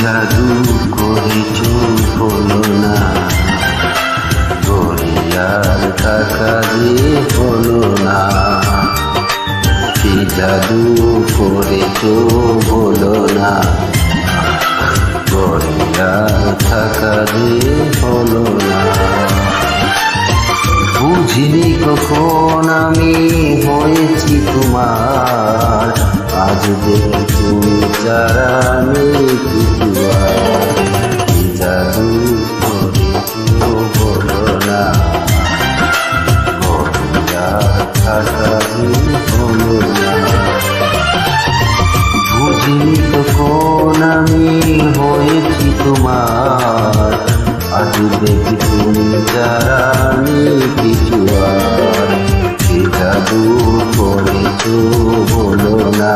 জাদু করেছো হলো না, গড়িয়ার টাকা দিয়ে হলো না। কি জাদু করেছো হলো না, গড়িয়ার টাকা দিয়ে হলো না। বুঝিনি কখন আমি হয়েছি তোমার, আজ দেখি তুমি যারা নেই কিছু আর। কি জাদু করেছো বলো না, গড়িয়ার টাকা দিয়ে হলো না। বুঝিনি কখন আমি হয়েছি তোমার, আজ দেখি তুমি যারা নেই কিছু আর। কি জাদু করেছো বলো না।